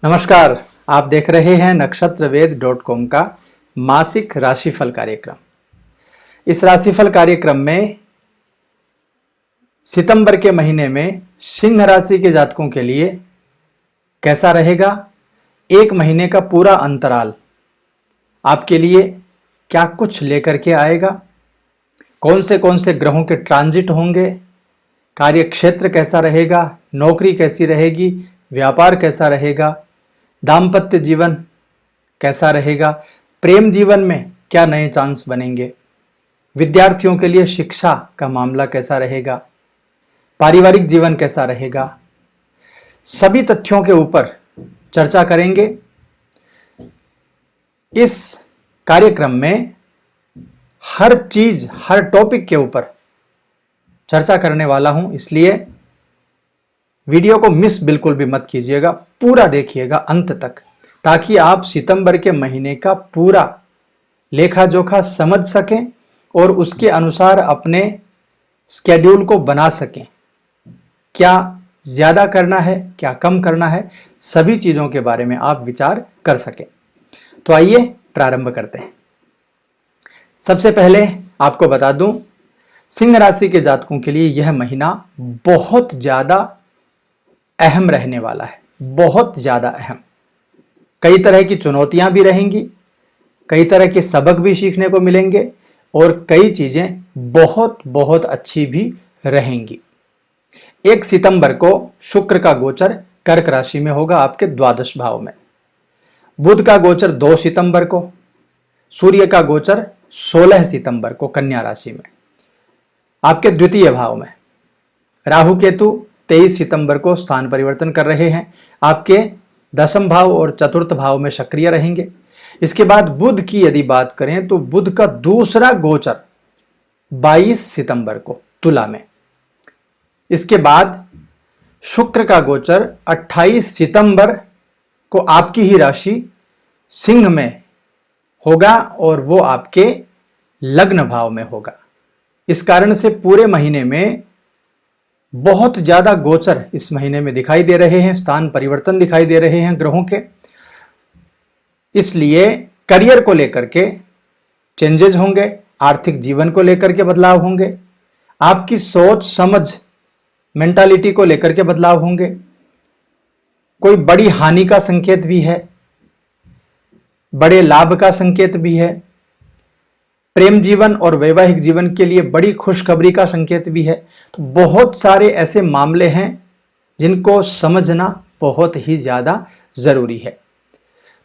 नमस्कार। आप देख रहे हैं नक्षत्रवेद.com का मासिक राशिफल कार्यक्रम। इस राशिफल कार्यक्रम में सितंबर के महीने में सिंह राशि के जातकों के लिए कैसा रहेगा, एक महीने का पूरा अंतराल आपके लिए क्या कुछ लेकर के आएगा, कौन से ग्रहों के ट्रांजिट होंगे, कार्य क्षेत्र कैसा रहेगा, नौकरी कैसी रहेगी, व्यापार कैसा रहेगा, दाम्पत्य जीवन कैसा रहेगा, प्रेम जीवन में क्या नए चांस बनेंगे, विद्यार्थियों के लिए शिक्षा का मामला कैसा रहेगा, पारिवारिक जीवन कैसा रहेगा, सभी तथ्यों के ऊपर चर्चा करेंगे। इस कार्यक्रम में हर चीज, हर टॉपिक के ऊपर चर्चा करने वाला हूं, इसलिए वीडियो को मिस बिल्कुल भी मत कीजिएगा, पूरा देखिएगा अंत तक, ताकि आप सितंबर के महीने का पूरा लेखा जोखा समझ सकें और उसके अनुसार अपने स्केड्यूल को बना सकें। क्या ज़्यादा करना है, क्या कम करना है, सभी चीज़ों के बारे में आप विचार कर सकें। तो आइए प्रारंभ करते हैं। सबसे पहले आपको बता दूं, सिंह राशि के जातकों के लिए यह महीना बहुत ज़्यादा अहम रहने वाला है, बहुत ज़्यादा अहम। कई तरह की चुनौतियां भी रहेंगी, कई तरह के सबक भी सीखने को मिलेंगे और कई चीज़ें बहुत बहुत अच्छी भी रहेंगी। 1 सितंबर को शुक्र का गोचर कर्क राशि में होगा, आपके द्वादश भाव में। बुध का गोचर 2 सितंबर को, सूर्य का गोचर 16 सितंबर को कन्या राशि में, आपके द्वितीय भाव में। राहु केतु 23 सितंबर को स्थान परिवर्तन कर रहे हैं, आपके दशम भाव और चतुर्थ भाव में सक्रिय रहेंगे। इसके बाद बुध की यदि बात करें तो बुध का दूसरा गोचर 22 सितंबर को तुला में। इसके बाद शुक्र का गोचर 28 सितंबर को आपकी ही राशि सिंह में होगा और वो आपके लग्न भाव में होगा। इस कारण से पूरे महीने में बहुत ज्यादा गोचर इस महीने में दिखाई दे रहे हैं, स्थान परिवर्तन दिखाई दे रहे हैं ग्रहों के। इसलिए करियर को लेकर के चेंजेस होंगे, आर्थिक जीवन को लेकर के बदलाव होंगे, आपकी सोच समझ मेंटालिटी को लेकर के बदलाव होंगे। कोई बड़ी हानि का संकेत भी है, बड़े लाभ का संकेत भी है, प्रेम जीवन और वैवाहिक जीवन के लिए बड़ी खुशखबरी का संकेत भी है। तो बहुत सारे ऐसे मामले हैं जिनको समझना बहुत ही ज़्यादा ज़रूरी है।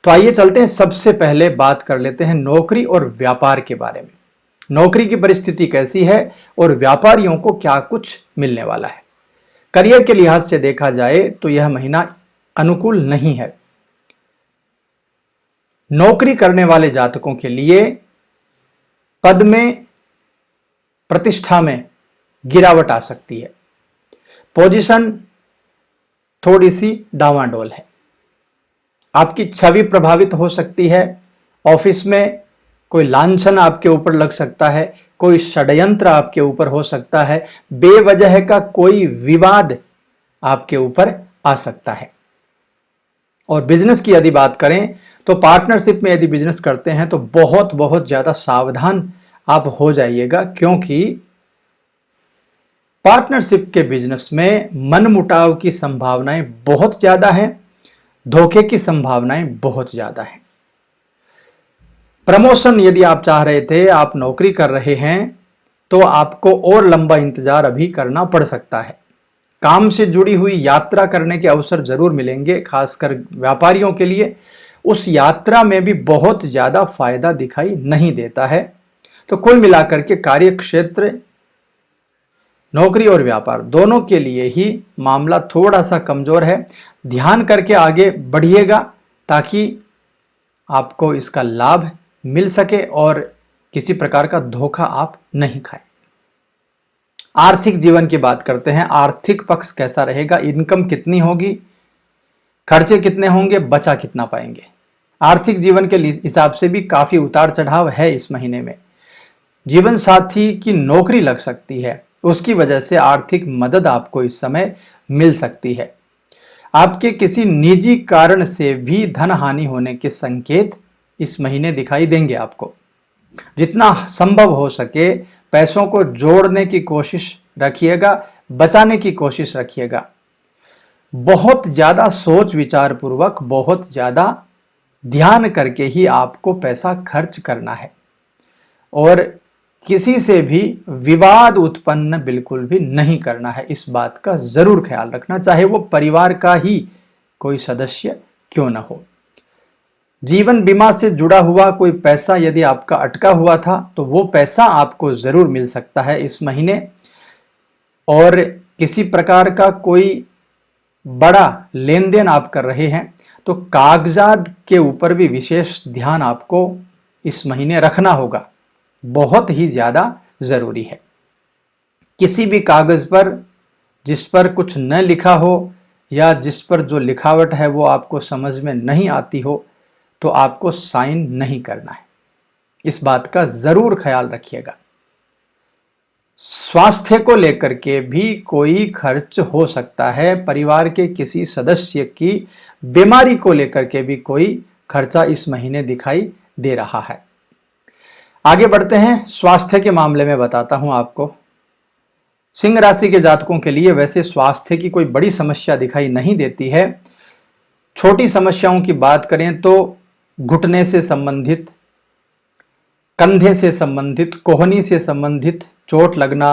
तो आइए चलते हैं, सबसे पहले बात कर लेते हैं नौकरी और व्यापार के बारे में। नौकरी की परिस्थिति कैसी है और व्यापारियों को क्या कुछ मिलने वाला है। करियर के लिहाज से देखा जाए तो यह महीना अनुकूल नहीं है। नौकरी करने वाले जातकों के लिए पद में, प्रतिष्ठा में गिरावट आ सकती है, पोजीशन थोड़ी सी डावाडोल है, आपकी छवि प्रभावित हो सकती है, ऑफिस में कोई लांछन आपके ऊपर लग सकता है, कोई षड्यंत्र आपके ऊपर हो सकता है, बेवजह का कोई विवाद आपके ऊपर आ सकता है। और बिजनेस की यदि बात करें तो पार्टनरशिप में यदि बिजनेस करते हैं तो बहुत बहुत ज़्यादा सावधान आप हो जाइएगा, क्योंकि पार्टनरशिप के बिजनेस में मनमुटाव की संभावनाएं बहुत ज़्यादा हैं, धोखे की संभावनाएं बहुत ज़्यादा हैं। प्रमोशन यदि आप चाह रहे थे, आप नौकरी कर रहे हैं, तो आपको और लंबा इंतजार अभी करना पड़ सकता है। काम से जुड़ी हुई यात्रा करने के अवसर जरूर मिलेंगे, खासकर व्यापारियों के लिए। उस यात्रा में भी बहुत ज़्यादा फायदा दिखाई नहीं देता है। तो कुल मिलाकर के कार्य क्षेत्र, नौकरी और व्यापार दोनों के लिए ही मामला थोड़ा सा कमज़ोर है। ध्यान करके आगे बढ़िएगा ताकि आपको इसका लाभ मिल सके और किसी प्रकार का धोखा आप नहीं खाएं। आर्थिक जीवन की बात करते हैं। आर्थिक पक्ष कैसा रहेगा, इनकम कितनी होगी, खर्चे कितने होंगे, बचा कितना पाएंगे। आर्थिक जीवन के हिसाब से भी काफ़ी उतार चढ़ाव है इस महीने में। जीवन साथी की नौकरी लग सकती है, उसकी वजह से आर्थिक मदद आपको इस समय मिल सकती है। आपके किसी निजी कारण से भी धन हानि होने के संकेत इस महीने दिखाई देंगे आपको। जितना संभव हो सके पैसों को जोड़ने की कोशिश रखिएगा, बचाने की कोशिश रखिएगा। बहुत ज़्यादा सोच विचार पूर्वक, बहुत ज़्यादा ध्यान करके ही आपको पैसा खर्च करना है। और किसी से भी विवाद उत्पन्न बिल्कुल भी नहीं करना है, इस बात का जरूर ख्याल रखना, चाहे वो परिवार का ही कोई सदस्य क्यों न हो। जीवन बीमा से जुड़ा हुआ कोई पैसा यदि आपका अटका हुआ था तो वो पैसा आपको जरूर मिल सकता है इस महीने। और किसी प्रकार का कोई बड़ा लेन देन आप कर रहे हैं तो कागजात के ऊपर भी विशेष ध्यान आपको इस महीने रखना होगा, बहुत ही ज़्यादा ज़रूरी है। किसी भी कागज़ पर जिस पर कुछ न लिखा हो या जिस पर जो लिखावट है वो आपको समझ में नहीं आती हो तो आपको साइन नहीं करना है, इस बात का ज़रूर ख्याल रखिएगा। स्वास्थ्य को लेकर के भी कोई खर्च हो सकता है, परिवार के किसी सदस्य की बीमारी को लेकर के भी कोई खर्चा इस महीने दिखाई दे रहा है। आगे बढ़ते हैं, स्वास्थ्य के मामले में बताता हूं आपको। सिंह राशि के जातकों के लिए वैसे स्वास्थ्य की कोई बड़ी समस्या दिखाई नहीं देती है। छोटी समस्याओं की बात करें तो घुटने से संबंधित, कंधे से संबंधित, कोहनी से संबंधित चोट लगना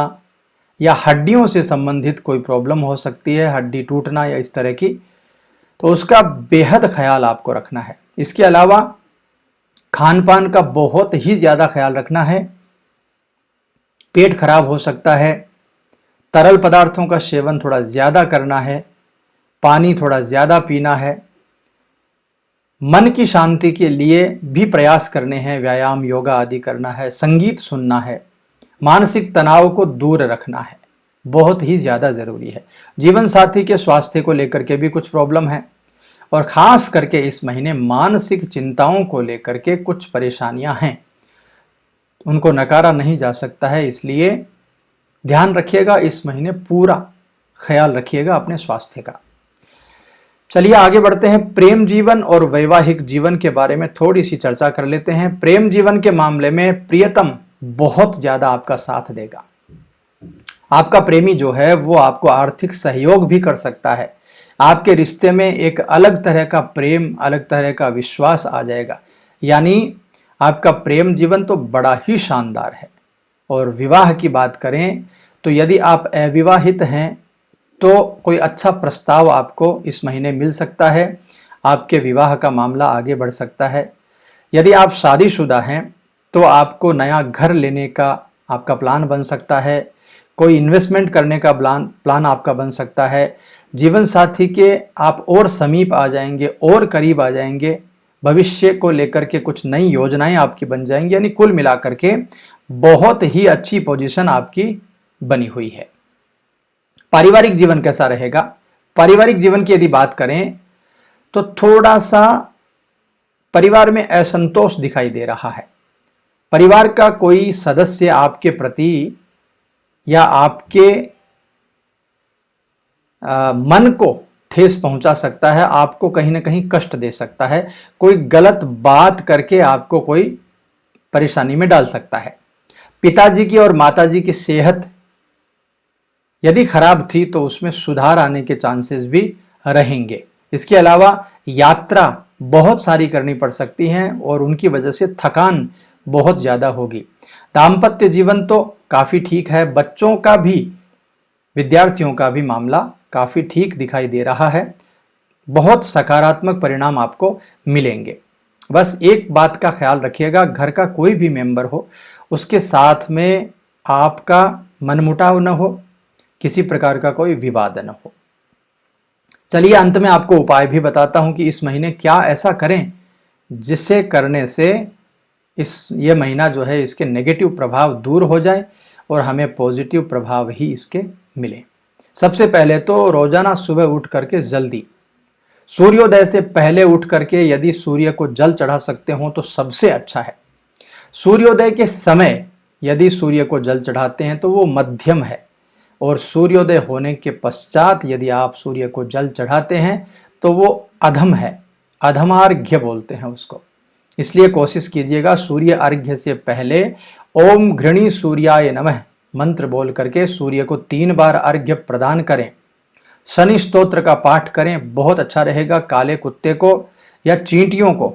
या हड्डियों से संबंधित कोई प्रॉब्लम हो सकती है, हड्डी टूटना या इस तरह की, तो उसका बेहद ख्याल आपको रखना है। इसके अलावा खान पान का बहुत ही ज़्यादा ख्याल रखना है। पेट खराब हो सकता है, तरल पदार्थों का सेवन थोड़ा ज़्यादा करना है, पानी थोड़ा ज़्यादा पीना है, मन की शांति के लिए भी प्रयास करने हैं, व्यायाम योगा आदि करना है, संगीत सुनना है, मानसिक तनाव को दूर रखना है, बहुत ही ज़्यादा ज़रूरी है। जीवन साथी के स्वास्थ्य को लेकर के भी कुछ प्रॉब्लम है और ख़ास करके इस महीने मानसिक चिंताओं को लेकर के कुछ परेशानियां हैं, उनको नकारा नहीं जा सकता है, इसलिए ध्यान रखिएगा। इस महीने पूरा ख्याल रखिएगा अपने स्वास्थ्य का। चलिए आगे बढ़ते हैं, प्रेम जीवन और वैवाहिक जीवन के बारे में थोड़ी सी चर्चा कर लेते हैं। प्रेम जीवन के मामले में प्रियतम बहुत ज़्यादा आपका साथ देगा। आपका प्रेमी जो है वो आपको आर्थिक सहयोग भी कर सकता है। आपके रिश्ते में एक अलग तरह का प्रेम, अलग तरह का विश्वास आ जाएगा, यानी आपका प्रेम जीवन तो बड़ा ही शानदार है। और विवाह की बात करें तो यदि आप अविवाहित हैं तो कोई अच्छा प्रस्ताव आपको इस महीने मिल सकता है, आपके विवाह का मामला आगे बढ़ सकता है। यदि आप शादीशुदा हैं तो आपको नया घर लेने का आपका प्लान बन सकता है, कोई इन्वेस्टमेंट करने का प्लान आपका बन सकता है। जीवन साथी के आप और समीप आ जाएंगे और करीब आ जाएंगे, भविष्य को लेकर के कुछ नई योजनाएं आपकी बन जाएंगी, यानी कुल मिलाकर के बहुत ही अच्छी पोजीशन आपकी बनी हुई है। पारिवारिक जीवन कैसा रहेगा? पारिवारिक जीवन की यदि बात करें तो थोड़ा सा परिवार में असंतोष दिखाई दे रहा है। परिवार का कोई सदस्य आपके प्रति या आपके मन को ठेस पहुंचा सकता है, आपको कहीं ना कहीं कष्ट दे सकता है, कोई गलत बात करके आपको कोई परेशानी में डाल सकता है। पिताजी की और माताजी की सेहत यदि खराब थी तो उसमें सुधार आने के चांसेस भी रहेंगे। इसके अलावा यात्रा बहुत सारी करनी पड़ सकती हैं और उनकी वजह से थकान बहुत ज़्यादा होगी। दाम्पत्य जीवन तो काफ़ी ठीक है, बच्चों का भी, विद्यार्थियों का भी मामला काफ़ी ठीक दिखाई दे रहा है, बहुत सकारात्मक परिणाम आपको मिलेंगे। बस एक बात का ख्याल रखिएगा, घर का कोई भी मेंबर हो उसके साथ में आपका मनमुटाव न हो, किसी प्रकार का कोई विवाद न हो। चलिए अंत में आपको उपाय भी बताता हूं कि इस महीने क्या ऐसा करें जिसे करने से ये महीना जो है इसके नेगेटिव प्रभाव दूर हो जाए और हमें पॉजिटिव प्रभाव ही इसके मिले। सबसे पहले तो रोजाना सुबह उठ करके जल्दी, सूर्योदय से पहले उठ करके यदि सूर्य को जल चढ़ा सकते हो तो सबसे अच्छा है। सूर्योदय के समय यदि सूर्य को जल चढ़ाते हैं तो वो मध्यम है, और सूर्योदय होने के पश्चात यदि आप सूर्य को जल चढ़ाते हैं तो वो अधम है, अधमार्घ्य बोलते हैं उसको। इसलिए कोशिश कीजिएगा सूर्य अर्घ्य से पहले ओम घृणी सूर्याय नमः मंत्र बोल करके सूर्य को 3 बार अर्घ्य प्रदान करें। शनि स्तोत्र का पाठ करें, बहुत अच्छा रहेगा। काले कुत्ते को या चींटियों को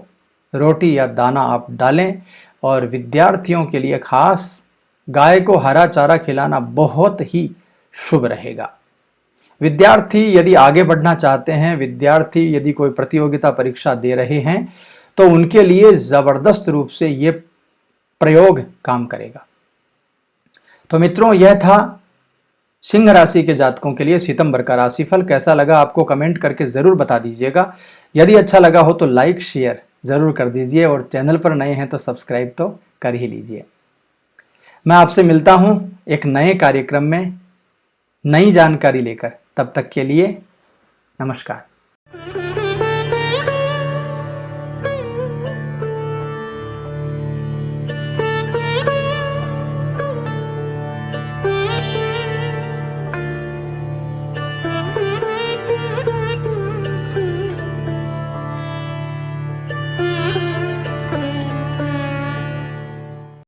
रोटी या दाना आप डालें। और विद्यार्थियों के लिए खास गाय को हरा चारा खिलाना बहुत ही शुभ रहेगा। विद्यार्थी यदि आगे बढ़ना चाहते हैं, विद्यार्थी यदि कोई प्रतियोगिता परीक्षा दे रहे हैं तो उनके लिए जबरदस्त रूप से ये प्रयोग काम करेगा। तो मित्रों, यह था सिंह राशि के जातकों के लिए सितंबर का राशिफल। कैसा लगा आपको कमेंट करके जरूर बता दीजिएगा। यदि अच्छा लगा हो तो लाइक शेयर जरूर कर दीजिए और चैनल पर नए हैं तो सब्सक्राइब तो कर ही लीजिए। मैं आपसे मिलता हूं एक नए कार्यक्रम में नई जानकारी लेकर। तब तक के लिए नमस्कार।